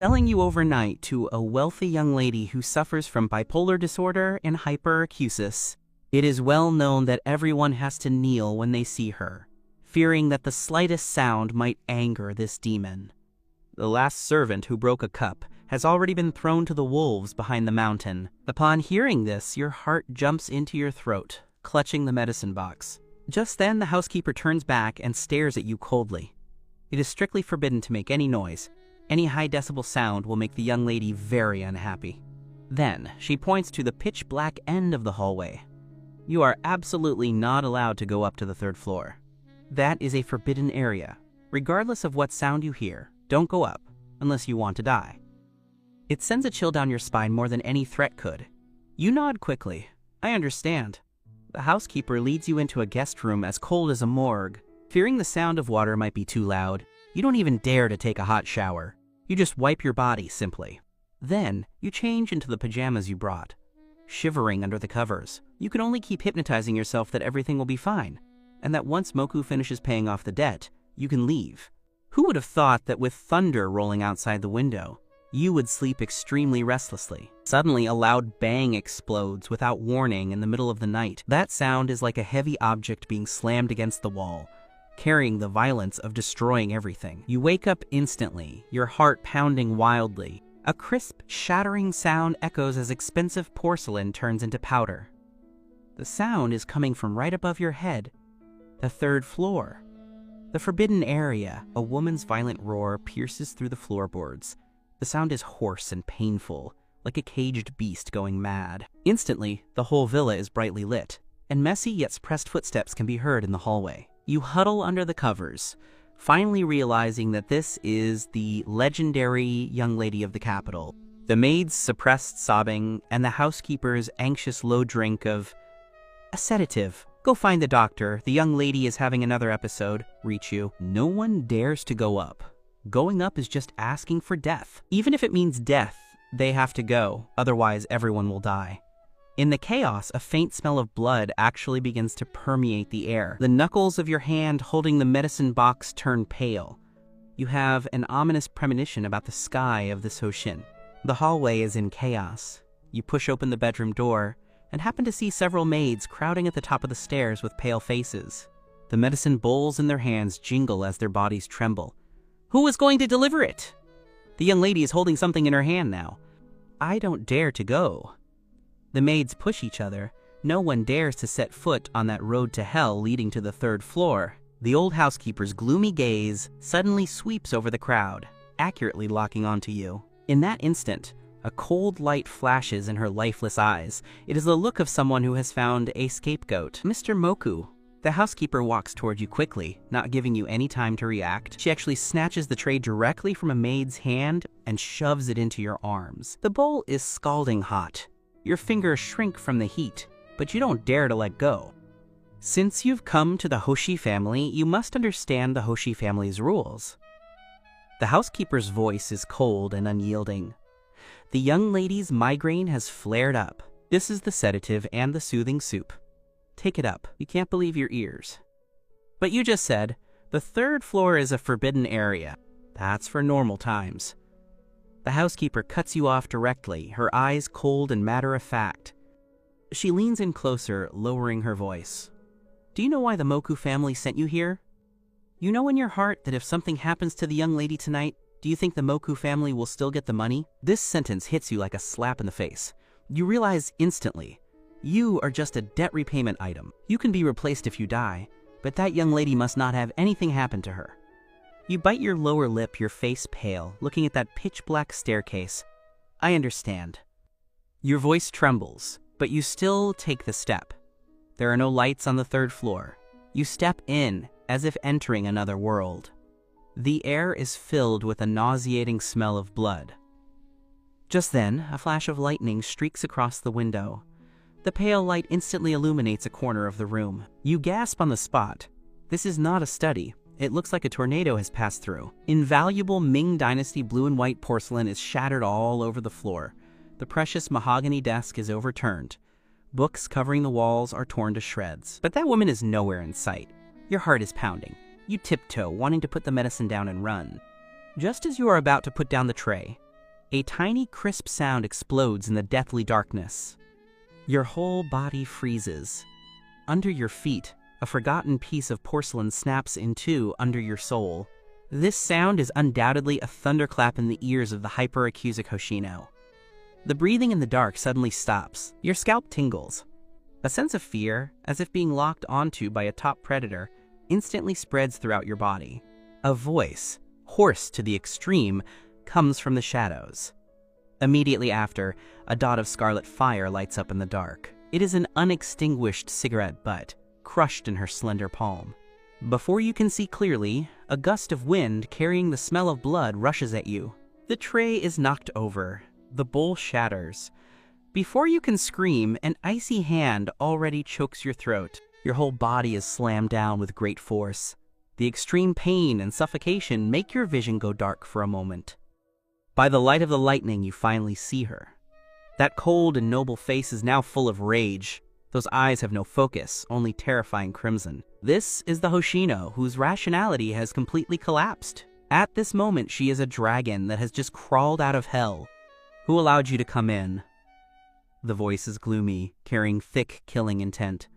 selling you overnight to a wealthy young lady who suffers from bipolar disorder and hyperacusis. It is well known that everyone has to kneel when they see her, fearing that the slightest sound might anger this demon. The last servant who broke a cup has already been thrown to the wolves behind the mountain. Upon hearing this, your heart jumps into your throat, clutching the medicine box. Just then, the housekeeper turns back and stares at you coldly. It is strictly forbidden to make any noise. Any high-decibel sound will make the young lady very unhappy. Then, she points to the pitch-black end of the hallway. You are absolutely not allowed to go up to the third floor. That is a forbidden area. Regardless of what sound you hear, don't go up, unless you want to die. It sends a chill down your spine more than any threat could. You nod quickly. I understand. The housekeeper leads you into a guest room as cold as a morgue. Fearing the sound of water might be too loud, you don't even dare to take a hot shower. You just wipe your body, simply. Then, you change into the pajamas you brought. Shivering under the covers, you can only keep hypnotizing yourself that everything will be fine, and that once Moku finishes paying off the debt, you can leave. Who would have thought that with thunder rolling outside the window, you would sleep extremely restlessly? Suddenly, a loud bang explodes without warning in the middle of the night. That sound is like a heavy object being slammed against the wall, carrying the violence of destroying everything. You wake up instantly, your heart pounding wildly. A crisp, shattering sound echoes as expensive porcelain turns into powder. The sound is coming from right above your head, the third floor. The forbidden area. A woman's violent roar pierces through the floorboards. The sound is hoarse and painful, like a caged beast going mad. Instantly, the whole villa is brightly lit, and messy yet suppressed footsteps can be heard in the hallway. You huddle under the covers, finally realizing that this is the legendary young lady of the capital. The maid's suppressed sobbing and the housekeeper's anxious low drink of a sedative. Go find the doctor. The young lady is having another episode. Reach you. No one dares to go up. Going up is just asking for death. Even if it means death, they have to go. Otherwise, everyone will die. In the chaos, a faint smell of blood actually begins to permeate the air. The knuckles of your hand holding the medicine box turn pale. You have an ominous premonition about the sky of this Hoshin. The hallway is in chaos. You push open the bedroom door and happen to see several maids crowding at the top of the stairs with pale faces. The medicine bowls in their hands jingle as their bodies tremble. Who is going to deliver it? The young lady is holding something in her hand now. I don't dare to go. The maids push each other. No one dares to set foot on that road to hell leading to the third floor. The old housekeeper's gloomy gaze suddenly sweeps over the crowd, accurately locking onto you. In that instant, a cold light flashes in her lifeless eyes. It is the look of someone who has found a scapegoat. Mr. Moku. The housekeeper walks toward you quickly, not giving you any time to react. She actually snatches the tray directly from a maid's hand and shoves it into your arms. The bowl is scalding hot. Your fingers shrink from the heat, but you don't dare to let go. Since you've come to the Hoshi family, you must understand the Hoshi family's rules. The housekeeper's voice is cold and unyielding. The young lady's migraine has flared up. This is the sedative and the soothing soup. Take it up. You can't believe your ears. But you just said, the third floor is a forbidden area. That's for normal times. The housekeeper cuts you off directly, her eyes cold and matter-of-fact. She leans in closer, lowering her voice. Do you know why the Moku family sent you here? You know in your heart that if something happens to the young lady tonight, do you think the Moku family will still get the money? This sentence hits you like a slap in the face. You realize instantly, you are just a debt repayment item. You can be replaced if you die, but that young lady must not have anything happen to her. You bite your lower lip, your face pale, looking at that pitch-black staircase. I understand. Your voice trembles, but you still take the step. There are no lights on the third floor. You step in, as if entering another world. The air is filled with a nauseating smell of blood. Just then, a flash of lightning streaks across the window. The pale light instantly illuminates a corner of the room. You gasp on the spot. This is not a study. It looks like a tornado has passed through. Invaluable Ming Dynasty blue and white porcelain is shattered all over the floor. The precious mahogany desk is overturned. Books covering the walls are torn to shreds. But that woman is nowhere in sight. Your heart is pounding. You tiptoe, wanting to put the medicine down and run. Just as you are about to put down the tray, A tiny crisp sound explodes in the deathly darkness. Your whole body freezes. Under your feet, a forgotten piece of porcelain snaps in two under your soul. This sound is undoubtedly a thunderclap in the ears of the hyperacusic Hoshino. The breathing in the dark suddenly stops. Your scalp tingles. A sense of fear, as if being locked onto by a top predator, instantly spreads throughout your body. A voice, hoarse to the extreme, comes from the shadows. Immediately after, a dot of scarlet fire lights up in the dark. It is an unextinguished cigarette butt, crushed in her slender palm. Before you can see clearly, a gust of wind carrying the smell of blood rushes at you. The tray is knocked over. The bowl shatters. Before you can scream, an icy hand already chokes your throat. Your whole body is slammed down with great force. The extreme pain and suffocation make your vision go dark for a moment. By the light of the lightning, you finally see her. That cold and noble face is now full of rage. Those eyes have no focus, only terrifying crimson. This is the Hoshino, whose rationality has completely collapsed. At this moment, she is a dragon that has just crawled out of hell. Who allowed you to come in? The voice is gloomy, carrying thick, killing intent.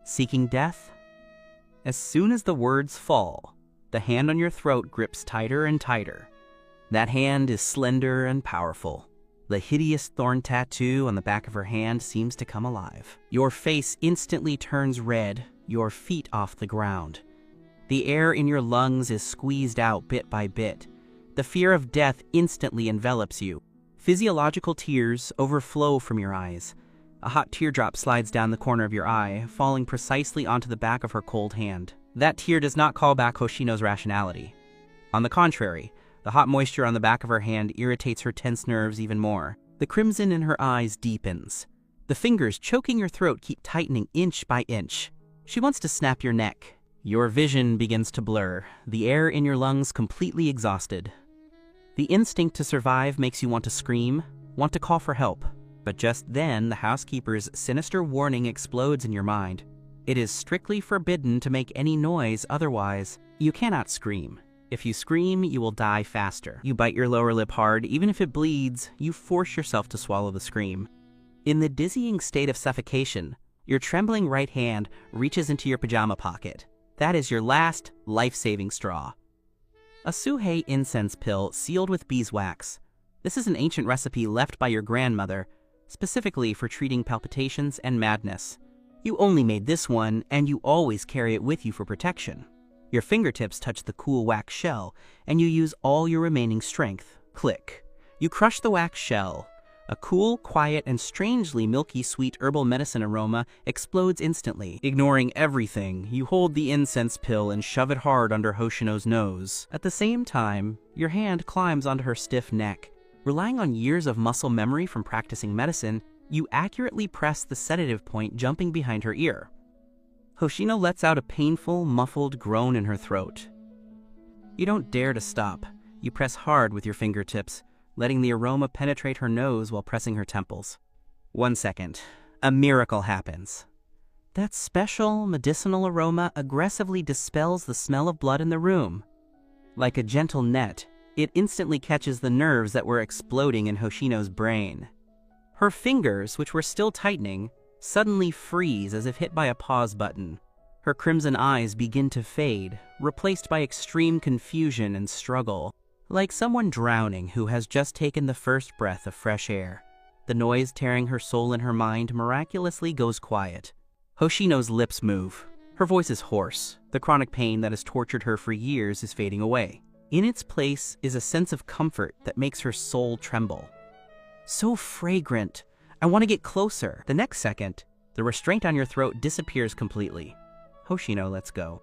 Seeking death? As soon as the words fall, the hand on your throat grips tighter and tighter. That hand is slender and powerful. The hideous thorn tattoo on the back of her hand seems to come alive. Your face instantly turns red, your feet off the ground. The air in your lungs is squeezed out bit by bit. The fear of death instantly envelops you. Physiological tears overflow from your eyes. A hot teardrop slides down the corner of your eye, falling precisely onto the back of her cold hand. That tear does not call back Hoshino's rationality. On the contrary, the hot moisture on the back of her hand irritates her tense nerves even more. The crimson in her eyes deepens. The fingers choking your throat keep tightening inch by inch. She wants to snap your neck. Your vision begins to blur, the air in your lungs completely exhausted. The instinct to survive makes you want to scream, want to call for help. But just then, the housekeeper's sinister warning explodes in your mind. It is strictly forbidden to make any noise otherwise. You cannot scream. If you scream, you will die faster. You bite your lower lip hard. Even if it bleeds, you force yourself to swallow the scream. In the dizzying state of suffocation, your trembling right hand reaches into your pajama pocket. That is your last, life-saving straw. A suhei incense pill sealed with beeswax. This is an ancient recipe left by your grandmother, specifically for treating palpitations and madness. You only made this one, and you always carry it with you for protection. Your fingertips touch the cool wax shell, and you use all your remaining strength. Click. You crush the wax shell. A cool, quiet, and strangely milky sweet herbal medicine aroma explodes instantly. Ignoring everything, you hold the incense pill and shove it hard under Hoshino's nose. At the same time, your hand climbs onto her stiff neck. Relying on years of muscle memory from practicing medicine, you accurately press the sedative point jumping behind her ear. Hoshino lets out a painful, muffled groan in her throat. You don't dare to stop. You press hard with your fingertips, letting the aroma penetrate her nose while pressing her temples. 1 second. A miracle happens. That special medicinal aroma aggressively dispels the smell of blood in the room. Like a gentle net, it instantly catches the nerves that were exploding in Hoshino's brain. Her fingers, which were still tightening, suddenly freeze as if hit by a pause button. Her crimson eyes begin to fade, replaced by extreme confusion and struggle. Like someone drowning who has just taken the first breath of fresh air. The noise tearing her soul and her mind miraculously goes quiet. Hoshino's lips move. Her voice is hoarse. The chronic pain that has tortured her for years is fading away. In its place is a sense of comfort that makes her soul tremble. So fragrant. I want to get closer. The next second, the restraint on your throat disappears completely. Hoshino lets go.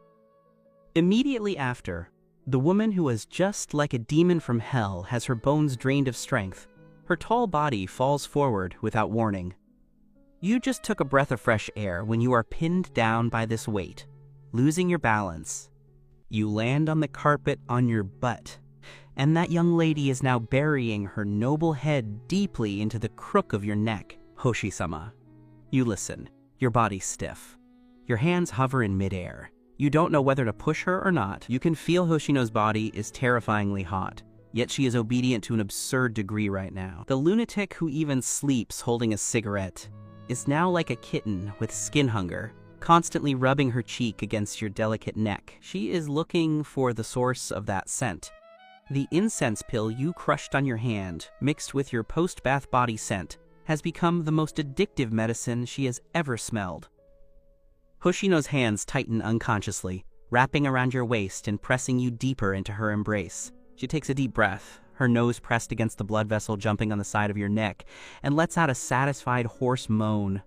Immediately after, the woman who was just like a demon from hell has her bones drained of strength. Her tall body falls forward without warning. You just took a breath of fresh air when you are pinned down by this weight, losing your balance. You land on the carpet on your butt, and that young lady is now burying her noble head deeply into the crook of your neck. Hoshi-sama. You listen, your body stiff. Your hands hover in midair. You don't know whether to push her or not. You can feel Hoshino's body is terrifyingly hot. yet she is obedient to an absurd degree right now. The lunatic who even sleeps holding a cigarette is now like a kitten with skin hunger, constantly rubbing her cheek against your delicate neck. She is looking for the source of that scent. The incense pill you crushed on your hand, mixed with your post-bath body scent, has become the most addictive medicine she has ever smelled. Hoshino's hands tighten unconsciously, wrapping around your waist and pressing you deeper into her embrace. She takes a deep breath, her nose pressed against the blood vessel jumping on the side of your neck, and lets out a satisfied hoarse moan.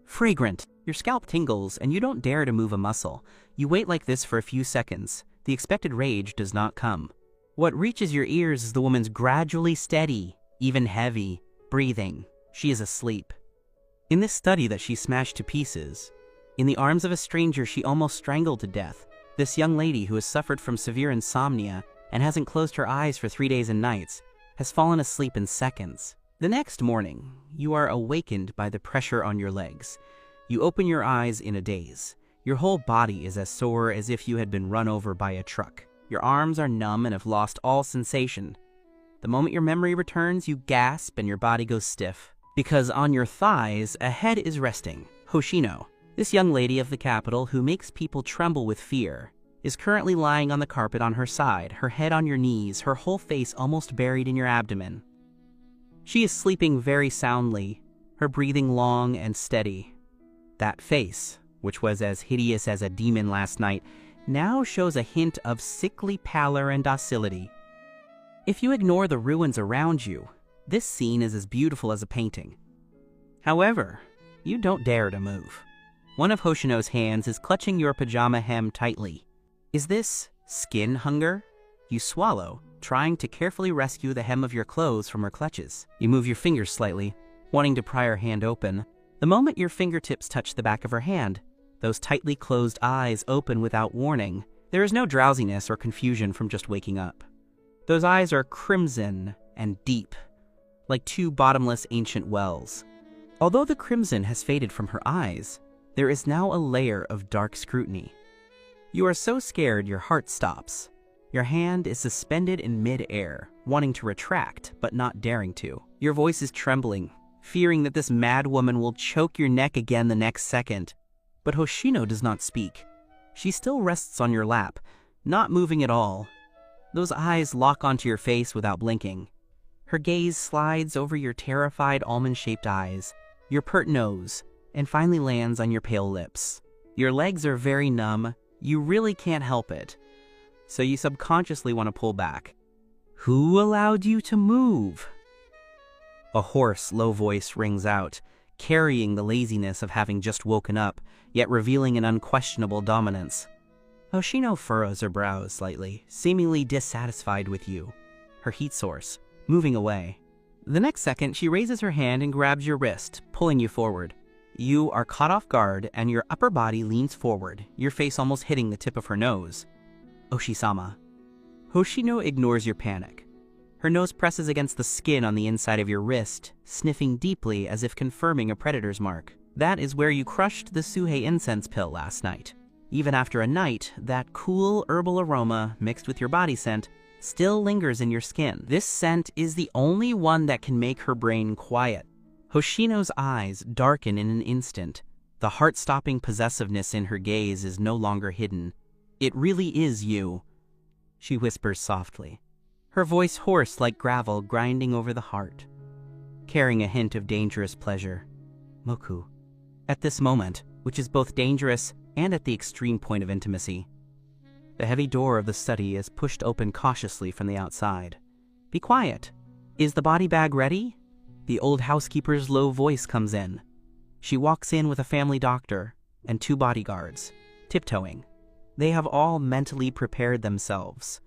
Fragrant. Your scalp tingles, and you don't dare to move a muscle. You wait like this for a few seconds. The expected rage does not come. What reaches your ears is the woman's gradually steady, even heavy, breathing. She is asleep. In this study that she smashed to pieces, in the arms of a stranger she almost strangled to death, this young lady who has suffered from severe insomnia and hasn't closed her eyes for 3 days and nights, has fallen asleep in seconds. The next morning, you are awakened by the pressure on your legs. You open your eyes in a daze. Your whole body is as sore as if you had been run over by a truck. Your arms are numb and have lost all sensation. The moment your memory returns, you gasp and your body goes stiff. Because on your thighs, a head is resting. Hoshino, this young lady of the capital who makes people tremble with fear, is currently lying on the carpet on her side, her head on your knees, her whole face almost buried in your abdomen. She is sleeping very soundly, her breathing long and steady. That face, which was as hideous as a demon last night, now shows a hint of sickly pallor and docility. If you ignore the ruins around you, this scene is as beautiful as a painting. However, you don't dare to move. One of Hoshino's hands is clutching your pajama hem tightly. Is this skin hunger? You swallow, trying to carefully rescue the hem of your clothes from her clutches. You move your fingers slightly, wanting to pry her hand open. The moment your fingertips touch the back of her hand, those tightly closed eyes open without warning. There is no drowsiness or confusion from just waking up. Those eyes are crimson and deep, like 2 bottomless ancient wells. Although the crimson has faded from her eyes, there is now a layer of dark scrutiny. You are so scared your heart stops. Your hand is suspended in mid-air, wanting to retract, but not daring to. Your voice is trembling, fearing that this mad woman will choke your neck again the next second. But Hoshino does not speak. She still rests on your lap, not moving at all. Those eyes lock onto your face without blinking. Her gaze slides over your terrified almond-shaped eyes, your pert nose, and finally lands on your pale lips. Your legs are very numb. You really can't help it. So you subconsciously want to pull back. Who allowed you to move? A hoarse, low voice rings out, carrying the laziness of having just woken up, yet revealing an unquestionable dominance. Hoshino furrows her brows slightly, seemingly dissatisfied with you, her heat source, moving away. The next second, she raises her hand and grabs your wrist, pulling you forward. You are caught off guard, and your upper body leans forward, your face almost hitting the tip of her nose. Oshi-sama. Hoshino ignores your panic. Her nose presses against the skin on the inside of your wrist, sniffing deeply as if confirming a predator's mark. That is where you crushed the Suhei incense pill last night. Even after a night, that cool herbal aroma, mixed with your body scent, still lingers in your skin. This scent is the only one that can make her brain quiet. Hoshino's eyes darken in an instant. The heart-stopping possessiveness in her gaze is no longer hidden. It really is you, she whispers softly, her voice hoarse like gravel grinding over the heart, carrying a hint of dangerous pleasure. Moku. At this moment, which is both dangerous and at the extreme point of intimacy, the heavy door of the study is pushed open cautiously from the outside. Be quiet. Is the body bag ready? The old housekeeper's low voice comes in. She walks in with a family doctor and 2 bodyguards, tiptoeing. They have all mentally prepared themselves,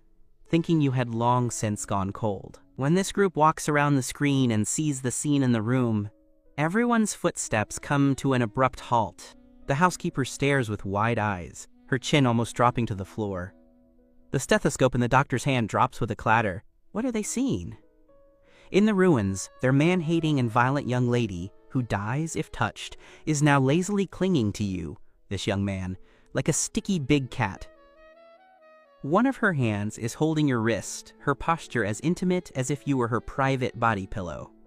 thinking you had long since gone cold. When this group walks around the screen and sees the scene in the room, everyone's footsteps come to an abrupt halt. The housekeeper stares with wide eyes, her chin almost dropping to the floor. The stethoscope in the doctor's hand drops with a clatter. What are they seeing? In the ruins, their man-hating and violent young lady, who dies if touched, is now lazily clinging to you, this young man, like a sticky big cat. One of her hands is holding your wrist, her posture as intimate as if you were her private body pillow.